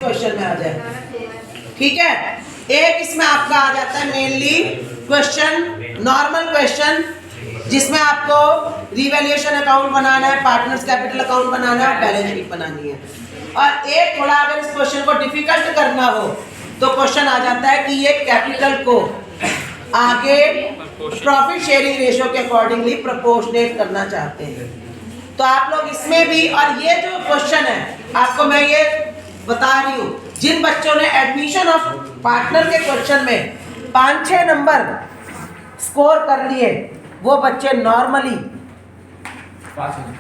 Question में आ जाए। ठीक है, एक इसमें आपका आ जाता है मेनली क्वेश्चन, नॉर्मल क्वेश्चन, जिसमें आपको रिवैल्यूएशन अकाउंट बनाना है, पार्टनर्स कैपिटल अकाउंट बनाना है, बैलेंस शीट बनानी है। और एक थोड़ा अगर इस क्वेश्चन को डिफिकल्ट करना हो तो क्वेश्चन आ जाता है कि ये कैपिटल को आगे प्रॉफिट शेयरिंग रेशियो के अकॉर्डिंगली प्रोपोर्शनेट करना चाहते हैं। तो आप लोग इसमें भी, और ये जो क्वेश्चन है आपको मैं ये बता रही हूँ, जिन बच्चों ने एडमिशन ऑफ पार्टनर के क्वेश्चन में 5-6 नंबर स्कोर कर लिए वो बच्चे नॉर्मली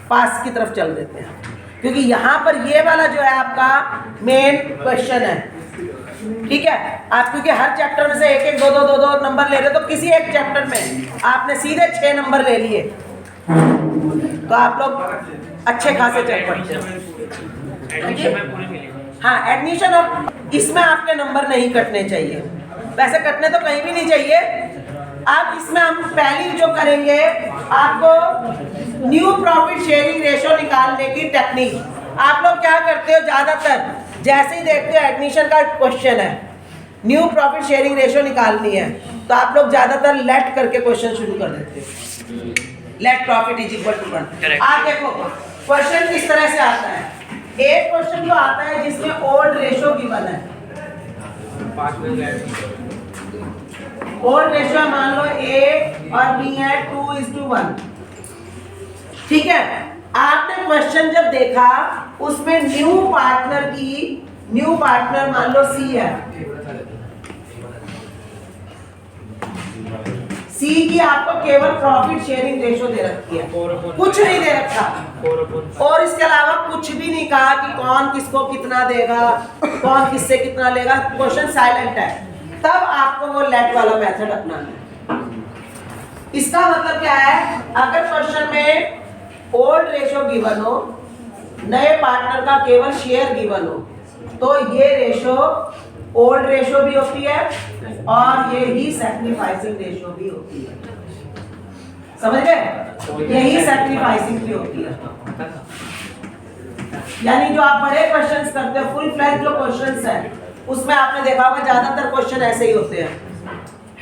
पास की तरफ चल देते हैं, क्योंकि यहाँ पर ये वाला जो है आपका मेन क्वेश्चन है। ठीक है, आप क्योंकि हर चैप्टर में से एक एक दो नंबर ले रहे हो, तो किसी एक चैप्टर में आपने सीधे 6 नंबर ले लिए तो आप लोग अच्छे खासे चल पड़ते हैं। हाँ, एडमिशन ऑफ इसमें आपके नंबर नहीं कटने चाहिए, वैसे कटने तो कहीं भी नहीं चाहिए। अब इसमें हम पहली जो करेंगे आपको न्यू प्रॉफिट शेयरिंग रेशियो निकालने की टेक्निक। आप लोग क्या करते हो, ज्यादातर जैसे ही देखते हो एडमिशन का क्वेश्चन है, न्यू प्रॉफिट शेयरिंग रेशियो निकालनी है, तो आप लोग ज्यादातर लेट करके क्वेश्चन शुरू कर देते हो। Let profit is equal to 1। आप देखो क्वेश्चन किस तरह से आता है। एक क्वेश्चन जो आता है जिसमें ओल्ड रेशियो गिवन है, ओल्ड रेशियो मान लो A और B है 2:1। ठीक है, आपने क्वेश्चन जब देखा उसमें न्यू पार्टनर मान लो C है, C की आपको केवल प्रॉफिट शेयरिंग रेशियो दे रखी है, कुछ नहीं दे रखा, और इसके अलावा कुछ भी नहीं कहा कि कौन किसको कितना देगा, कौन किससे कितना लेगा, क्वेश्चन साइलेंट है। तब आपको वो लेट वाला मेथड अपनाना है। इसका मतलब क्या है, अगर क्वेश्चन में ओल्ड रेशियो गिवन हो, नए पार्टनर का केवल शेयर गिवन हो, तो ये रेशियो ओल्ड रेशियो भी होती है और ये ही सैक्रिफाइसिंग रेशियो भी होती है। समझ गए, यही सैक्रिफाइसिंग भी होती है। यानी जो आप बड़े क्वेश्चंस करते हो, फुल फ्लैश जो क्वेश्चंस है, उसमें आपने देखा होगा ज्यादातर क्वेश्चन ऐसे ही होते हैं,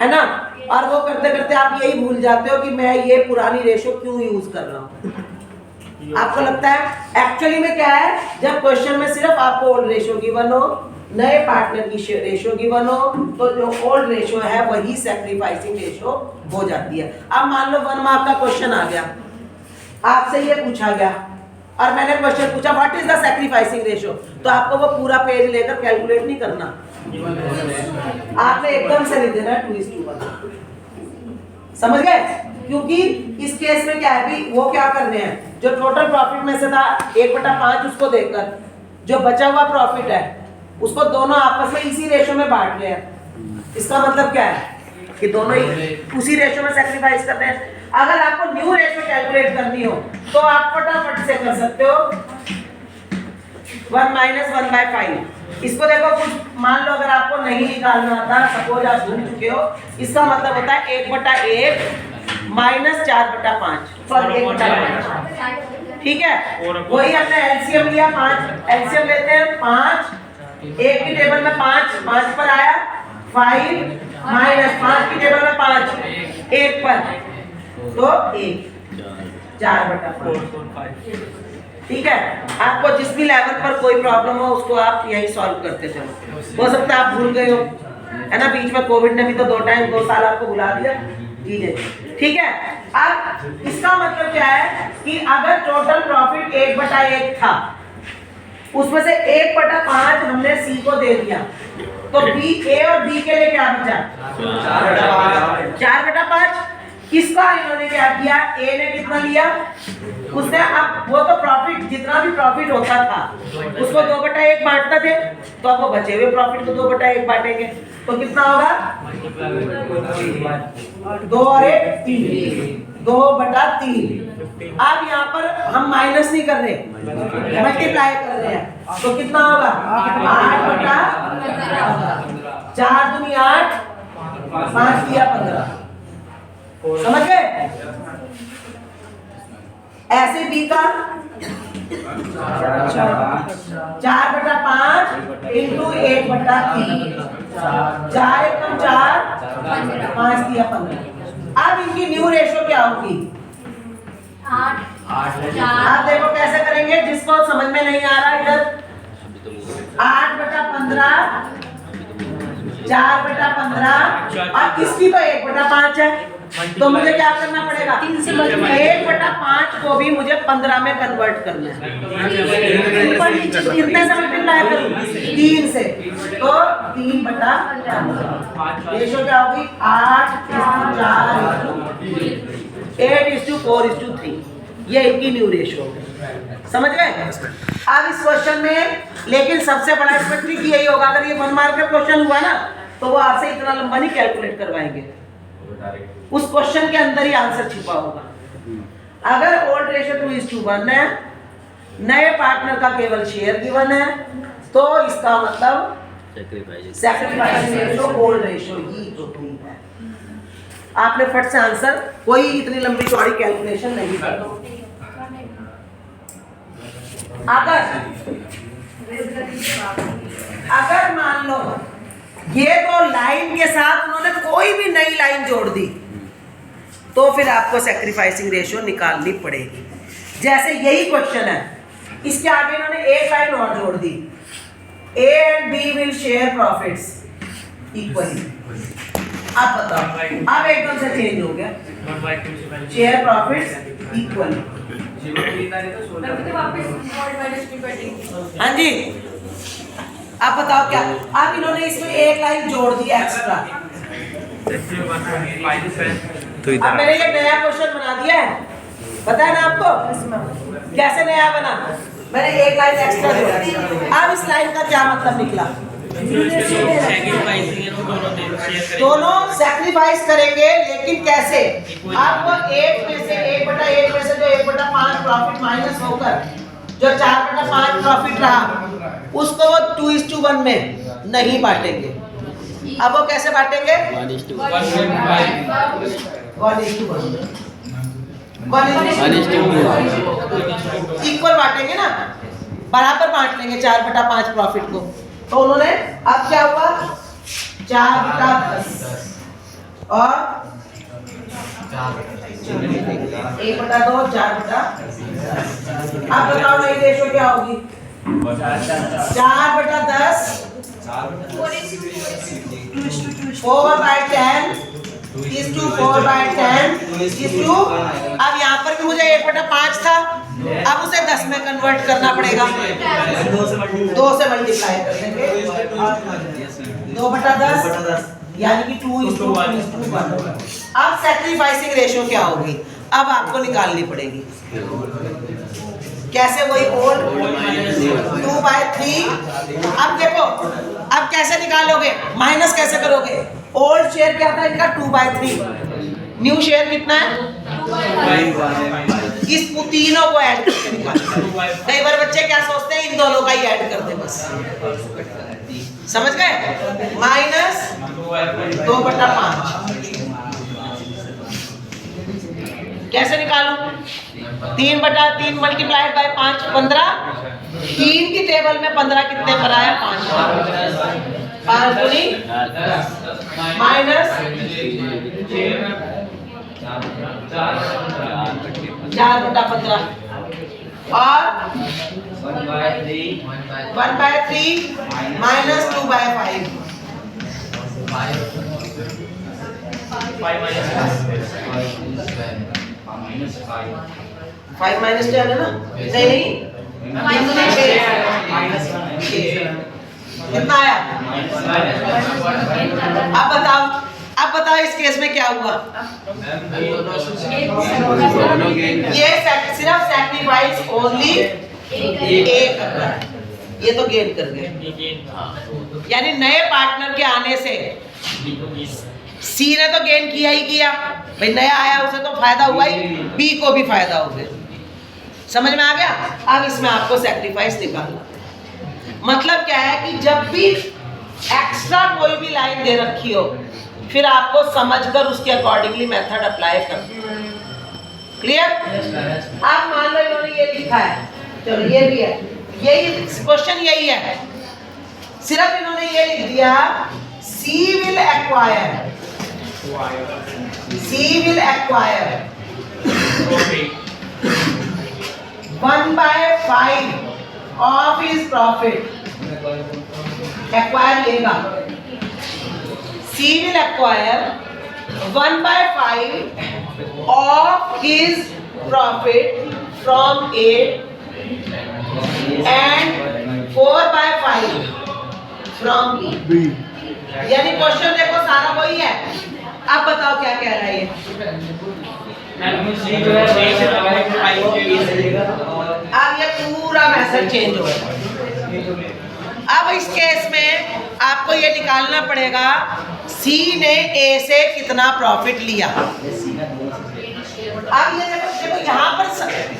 है ना। और वो करते करते आप यही भूल जाते हो कि मैं ये पुरानी रेशियो क्यों यूज कर रहा हूँ। आपको लगता है एक्चुअली में क्या है, जब क्वेश्चन में सिर्फ आपको ओल्ड रेशियो गिवन हो, नए पार्टनर की रेशियो गिवन हो, तो जो ओल्ड रेशियो है वही सैक्रिफाइसिंग रेशियो हो जाती है। अब मान लो 1 मार्क का क्वेश्चन आ गया, आपसे ये पूछा गया और मैंने क्वेश्चन पूछा what is the sacrificing ratio, तो आपको वो पूरा पेज लेकर कैलकुलेट नहीं करना, आपने एकदम से लिख देना 2:1। समझ गए, क्योंकि इस केस में क्या है भी, वो क्या कर रहे हैं, जो टोटल प्रॉफिट में से था 1/5 उसको देकर जो बचा हुआ प्रॉफिट है उसको दोनों आपस में इसी रेशियो में बांट रहे हैं। इसका मतलब क्या है कि दोनों ही उसी रेशियो में सैक्रिफाइस कर रहे हैं। अगर आपको न्यू रेशियो कैलकुलेट करनी हो तो आप फटाफट से कर सकते हो 1 - 1/5। इसको देखो, कुछ मान लो अगर आपको नहीं निकालना आता, सपोज आप भूल चुके हो, इसका मतलब होता है 1/1 - 4/5, सॉरी 1/5। ठीक है, वही हमने एलसीएम लिया 5, एलसीएम लेते हैं 5, एक की टेबल में 5 पर आया, 5 - 5 की टेबल में 5 1 पर, तो 1 4/5। ठीक है, आपको जिस भी लेवल पर कोई प्रॉब्लम हो उसको आप यही सॉल्व करते चलो। हो सकता है आप भूल गए हो, है ना, बीच में कोविड ने भी तो 2 साल आपको भुला दिया। ठीक है, अब इसका मतलब क्या है कि अगर टोटल प्रॉफिट 1/1 था, उसमें से 1/5 हमने सी को दे दिया, तो बी, ए और बी के लिए क्या बचा 4/5। किसका इन्होंने क्या किया, ए ने कितना लिया, उसने, अब वो तो प्रॉफिट जितना भी प्रॉफिट होता था उसको 2/1 बांटते थे, तो अब वो बचे हुए प्रॉफिट को 2/1 बांटेंगे, तो कितना होगा 2 और 1 3, 2/3। अब यहाँ पर हम माइनस नहीं कर रहे, मल्टीप्लाई कर रहे हैं, तो कितना होगा 8/4, 4 दूनी 8, 5 दिया 15। समझ गए, ऐसे बी का 4/5 × बटा 3, 4 एकम 4, 5 दिया 15। अब इनकी न्यू रेशो क्या होगी? 8 आप देखो कैसे करेंगे, जिसको समझ में नहीं आ रहा इधर 8 बटा 15, 4 बटा 15 और किसकी तो 1 बटा 5 है, तो मुझे क्या करना पड़ेगा? 3 से मल्टीप्लाई। 1 बटा 5 को भी मुझे 15 में कन्वर्ट करना है। कितने से मल्टीप्लाई करूं? 3 से, तो 3 बटा 15। रेशो क्या होगी? 8:4:3। ये इनकी न्यू रेशो है। समझ गए? अब इस क्वेश्चन में लेकिन सबसे बड़ा इसमें ट्रिक यही होगा, अगर ये 1 मार्क का क्वेश्चन हुआ ना तो वो आपसे इतना लंबा नहीं कैलकुलेट करवाएंगे, उस क्वेश्चन के अंदर ही आंसर छिपा होगा। अगर ओल्ड रेशो 2:1 है, नए पार्टनर का केवल शेयर गिवन है, तो इसका मतलब सैक्रिफाइस रेशो ओल्ड रेशो ही होती है। आपने फट से आंसर, कोई इतनी लंबी चौड़ी कैलकुलेशन नहीं करना। अगर मान लो ये तो लाइन के साथ उन्होंने कोई भी नई लाइन जोड़ दी, तो फिर आपको सैक्रिफाइसिंग रेशियो निकालनी पड़ेगी। जैसे यही क्वेश्चन है, इसके आगे इन्होंने एक लाइन और जोड़ दी, A and B will share profits equally। अब बताओ, अब एकदम से चेंज हो गया, शेयर प्रॉफिट्स इक्वली। हाँ जी, आप बताओ क्या? अब इन्होंने इसमें एक लाइन जोड़ दी एक्स्ट्रा। अब मैंने ये नया क्वेश्चन बना दिया है, पता है ना आपको कैसे नया बना? मैंने एक लाइन एक्स्ट्रा जोड़ी। अब इस लाइन का क्या मतलब निकला? दोनों सैक्रिफाइस करेंगे, लेकिन कैसे? आपको 1 में से 1/1 में से जो 1/5 प्रॉफिट माइनस होकर जो 4/5 प्रॉफिट रहा, उसको वो 2:1 में नहीं बांटेंगे। अब वो कैसे बांटेंगे? 1:1 इक्वल बांटेंगे ना, बराबर बांट लेंगे 4/5 प्रॉफिट को। तो उन्होंने अब क्या हुआ? 4/10 और 1/2 4/10। अब बताओ नई रेशो क्या होगी? 4/10 4/10 is to 4/10 is to, अब यहाँ पर भी मुझे 1/5 था, अब उसे 10 में कन्वर्ट करना पड़ेगा, 2 से मल्टीप्लाई कर देंगे, 2/10 यानी कि 2:1। अब सैक्रिफाइसिंग रेशो क्या होगी? अब आपको निकालनी पड़ेगी। कैसे? वही ओल्ड 2/3। अब देखो, अब कैसे निकालोगे? माइनस कैसे करोगे? ओल्ड शेयर क्या था इनका? 2/3। न्यू शेयर कितना है? इस तीनों को ऐड करके निकालो। कई बार बच्चे क्या सोचते हैं, इन दोनों का ही ऐड कर दे बस। समझ गए? माइनस 2/5। कैसे निकालूं? 3/3 मल्टीप्लाइड बाय 5 15। 3 की टेबल में 15 कितने पर आया? 5। 5 दूनी माइनस 4/15 और 1/3 माइनस 2/5। 5 माइनस 10 है ना? नहीं, कितना आया? अब बताओ इस केस में क्या हुआ? ये सिर्फ सैक्रिफाइस ओनली एक कर रहा है, ये तो गेन कर गए। यानी नए पार्टनर के आने से सी ने तो गेन किया ही किया, भाई नया आया उसे तो फायदा हुआ ही, बी को भी फायदा हो गया। समझ में आ गया? अब इसमें आपको सैक्रिफाइस निकालना। मतलब क्या है कि जब भी एक्स्ट्रा कोई भी लाइन दे रखी हो, फिर आपको समझकर उसके अकॉर्डिंगली मेथड अप्लाई करना। क्लियर? आप मान लो इन्होंने ये लिखा है, चलो ये भी है, यही क्वेश्चन यही है, सिर्फ इन्होंने ये लिख दिया C will acquire 1/5 of his profit. Acquire लेगा, C will acquire 1/5 of his profit from A and 4/5 from B. यानी क्वेश्चन देखो सारा वही है। अब बताओ क्या कह रहा है ये। अब ये पूरा मैसेज चेंज हो गया। अब इस केस में आपको ये निकालना पड़ेगा सी ने ए से कितना प्रॉफिट लिया। अब ये देखो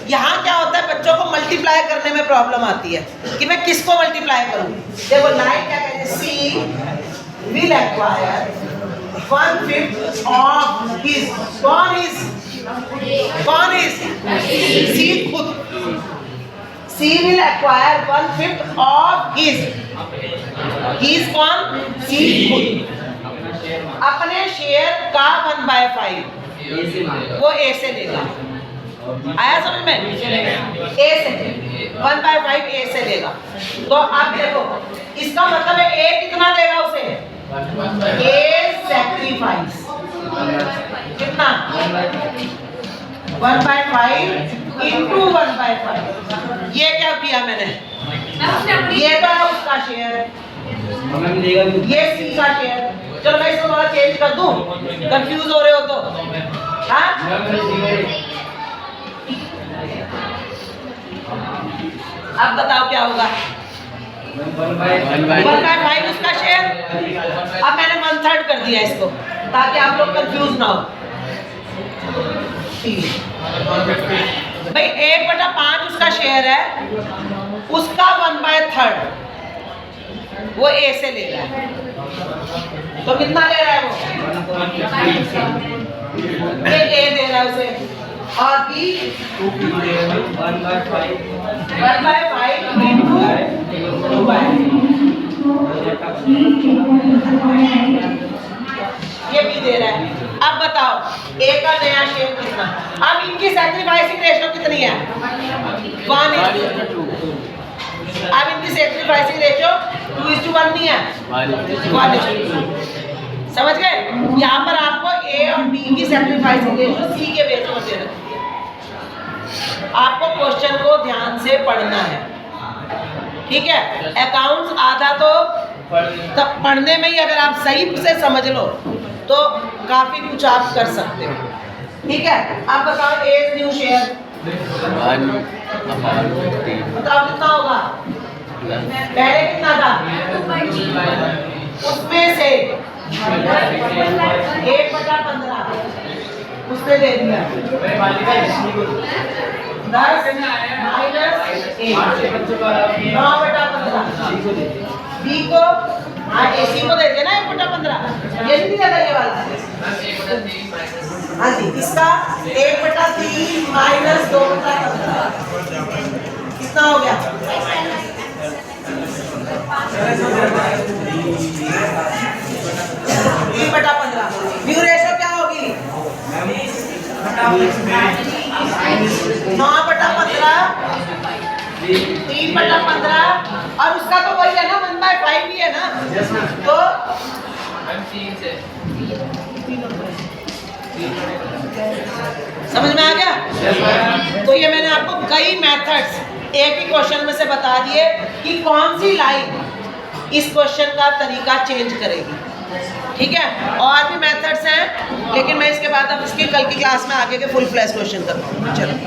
यहाँ क्या होता है, बच्चों को मल्टीप्लाई करने में प्रॉब्लम आती है कि मैं किसको मल्टीप्लाई करूँ। देखो लाइन क्या कहते हैं, सी will acquire 1/5 of his, कौन is C खुद, C will acquire 1/5 of his कौन, C खुद अपने शेयर का 1/5 वो A से लेगा। आया समझ में, A से 1/5 A से लेगा। तो अब देखो इसका मतलब है A कितना देगा उसे, A सैक्रिफाइस कितना 1/5 into 1/5। ये क्या किया मैंने, ये तो है उसका शेयर, ये सी का शेयर। चलो मैं इसको थोड़ा चेंज कर दूं, कंफ्यूज हो रहे हो तो। हाँ अब बताओ क्या होगा, 1/5 उसका शेयर। अब मैंने 1/3 कर दिया इसको ताकि आप लोग कंफ्यूज ना हो। भाई 1/5 उसका शेयर है, उसका 1/3 वो ए से ले रहा है। तो कितना ले रहा है वो, ये ए दे रहा है उसे, और बी 1/5 into 2/5 ये भी दे रहा है। अब बताओ ए का नया शेयर कितना। अब इनकी सैक्रिफाइसिंग रेशियो कितनी है, 1:2। अब इनकी सैक्रिफाइसिंग रेशियो 2:1 नहीं है, 1:2। समझ गए। यहाँ पर आपको ए और बी की सैक्रिफाइसिंग रेशियो सी के बेस पर दे रखी है। आपको क्वेश्चन को ध्यान से पढ़ना है, ठीक है। अकाउंट्स आधा तो तब पढ़ने में ही अगर आप सही से समझ लो तो काफी कुछ आप कर सकते हो, ठीक है। अब बताओ ए न्यू शेयर बताओ कितना होगा, पहले कितना था, उसमें से 1/15 उसने दे दिया, 10 -1 9/15 बी को, हाँ एसी को दे दिया ना 1/15, ये नहीं दिया था ये वाला। हाँ जी, इसका 1/3 - 2/15 कितना हो गया, 3/15। न्यू रेशो क्या होगी, 9/15 3/15 और उसका तो वही है ना 1/5 ही है ना, तो समझ में आ गया। तो ये मैंने आपको कई मेथड्स एक ही क्वेश्चन में से बता दिए कि कौन सी लाइन इस क्वेश्चन का तरीका चेंज करेगी, ठीक है। और भी मेथड्स हैं लेकिन मैं इसके बाद अब इसकी कल की क्लास में आगे के फुल फ्लैश क्वेश्चन करूँगा। चलो।